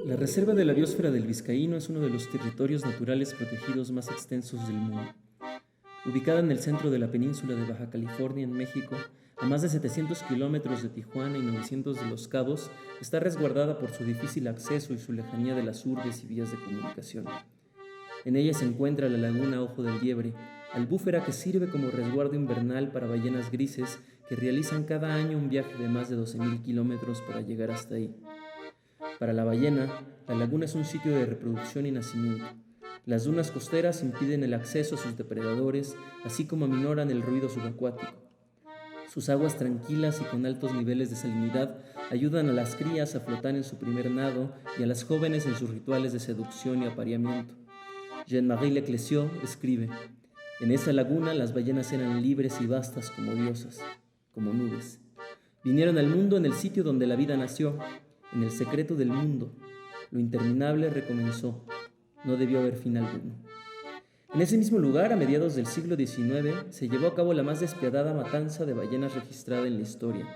La Reserva de la Biosfera del Vizcaíno es uno de los territorios naturales protegidos más extensos del mundo. Ubicada en el centro de la península de Baja California, en México, a más de 700 kilómetros de Tijuana y 900 de Los Cabos, está resguardada por su difícil acceso y su lejanía de las urbes y vías de comunicación. En ella se encuentra la laguna Ojo del Liebre, albúfera que sirve como resguardo invernal para ballenas grises que realizan cada año un viaje de más de 12,000 kilómetros para llegar hasta ahí. Para la ballena, la laguna es un sitio de reproducción y nacimiento. Las dunas costeras impiden el acceso a sus depredadores, así como aminoran el ruido subacuático. Sus aguas tranquilas y con altos niveles de salinidad ayudan a las crías a flotar en su primer nado y a las jóvenes en sus rituales de seducción y apareamiento. Jean-Marie Leclésio escribe: en esa laguna las ballenas eran libres y vastas como diosas, como nubes. Vinieron al mundo en el sitio donde la vida nació, en el secreto del mundo. Lo interminable recomenzó. No debió haber fin alguno. En ese mismo lugar, a mediados del siglo XIX, se llevó a cabo la más despiadada matanza de ballenas registrada en la historia.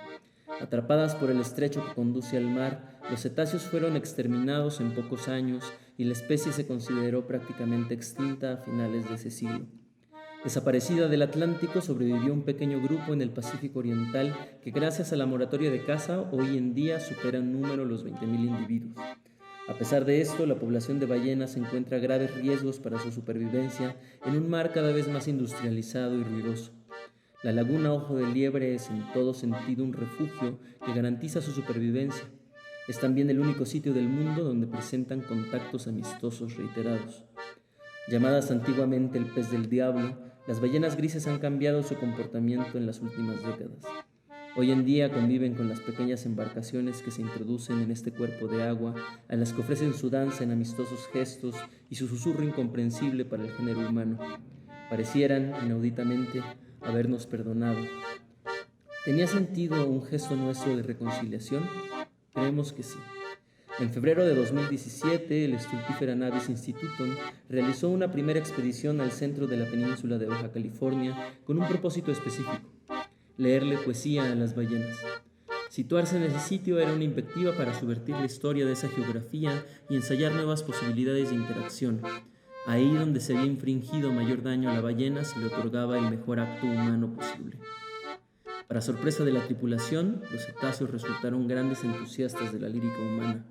Atrapadas por el estrecho que conduce al mar, los cetáceos fueron exterminados en pocos años y la especie se consideró prácticamente extinta a finales de ese siglo. Desaparecida del Atlántico, sobrevivió un pequeño grupo en el Pacífico Oriental que, gracias a la moratoria de caza, hoy en día supera en número los 20,000 individuos. A pesar de esto, la población de ballenas encuentra graves riesgos para su supervivencia en un mar cada vez más industrializado y ruidoso. La laguna Ojo del Liebre es en todo sentido un refugio que garantiza su supervivencia. Es también el único sitio del mundo donde presentan contactos amistosos reiterados. Llamadas antiguamente el pez del diablo, las ballenas grises han cambiado su comportamiento en las últimas décadas. Hoy en día conviven con las pequeñas embarcaciones que se introducen en este cuerpo de agua, a las que ofrecen su danza en amistosos gestos y su susurro incomprensible para el género humano. Parecieran, inauditamente, habernos perdonado. ¿Tenía sentido un gesto nuestro de reconciliación? Creemos que sí. En febrero de 2017, el Stultifera Navis Institutum realizó una primera expedición al centro de la península de Baja California con un propósito específico: leerle poesía a las ballenas. Situarse en ese sitio era una invectiva para subvertir la historia de esa geografía y ensayar nuevas posibilidades de interacción. Ahí donde se había infringido mayor daño a la ballena se le otorgaba el mejor acto humano posible. Para sorpresa de la tripulación, los cetáceos resultaron grandes entusiastas de la lírica humana.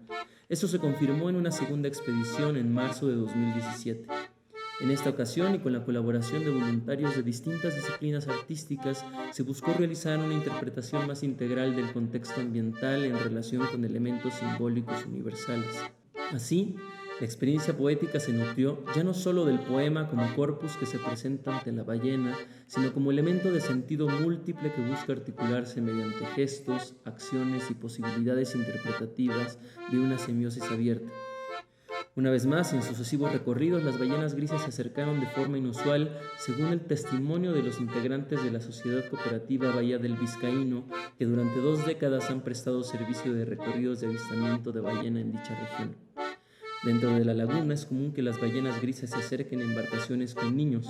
Esto se confirmó en una segunda expedición en marzo de 2017. En esta ocasión, y con la colaboración de voluntarios de distintas disciplinas artísticas, se buscó realizar una interpretación más integral del contexto ambiental en relación con elementos simbólicos universales. Así, la experiencia poética se nutrió ya no solo del poema como corpus que se presenta ante la ballena, sino como elemento de sentido múltiple que busca articularse mediante gestos, acciones y posibilidades interpretativas de una semiosis abierta. Una vez más, en sucesivos recorridos, las ballenas grises se acercaron de forma inusual, según el testimonio de los integrantes de la Sociedad Cooperativa Bahía del Vizcaíno, que durante 2 décadas han prestado servicio de recorridos de avistamiento de ballena en dicha región. Dentro de la laguna es común que las ballenas grises se acerquen en embarcaciones con niños,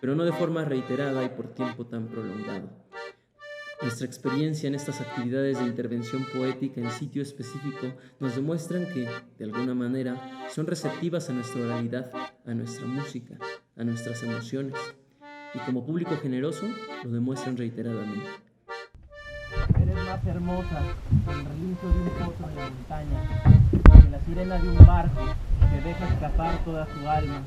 pero no de forma reiterada y por tiempo tan prolongado. Nuestra experiencia en estas actividades de intervención poética en sitio específico nos demuestran que, de alguna manera, son receptivas a nuestra oralidad, a nuestra música, a nuestras emociones, y como público generoso lo demuestran reiteradamente. Eres más hermosa que el relincho de un potro en la montaña, que la sirena de un barco que deja escapar toda su alma,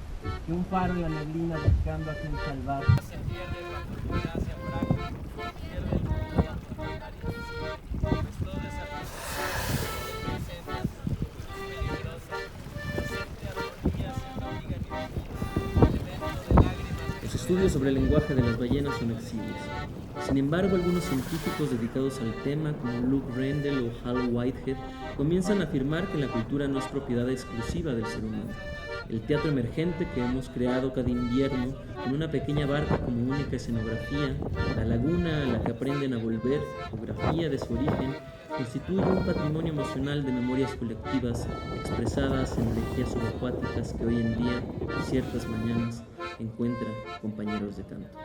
que un faro de la neblina buscando a quien salvar. Se pierde la tolerancia práctica, pierde el mundo de la tormenta invisible, pues toda esa presenta es peligrosa, presente armonía sin fatiga ni fatiga, elemento de lágrimas. Los estudios sobre el lenguaje de las ballenas son exiguos. Sin embargo, algunos científicos dedicados al tema, como Luke Rendell o Hal Whitehead, comienzan a afirmar que la cultura no es propiedad exclusiva del ser humano. El teatro emergente que hemos creado cada invierno, con una pequeña barca como única escenografía, la laguna a la que aprenden a volver, fotografía de su origen, constituye un patrimonio emocional de memorias colectivas expresadas en elegías subacuáticas que hoy en día, ciertas mañanas, encuentran compañeros de canto.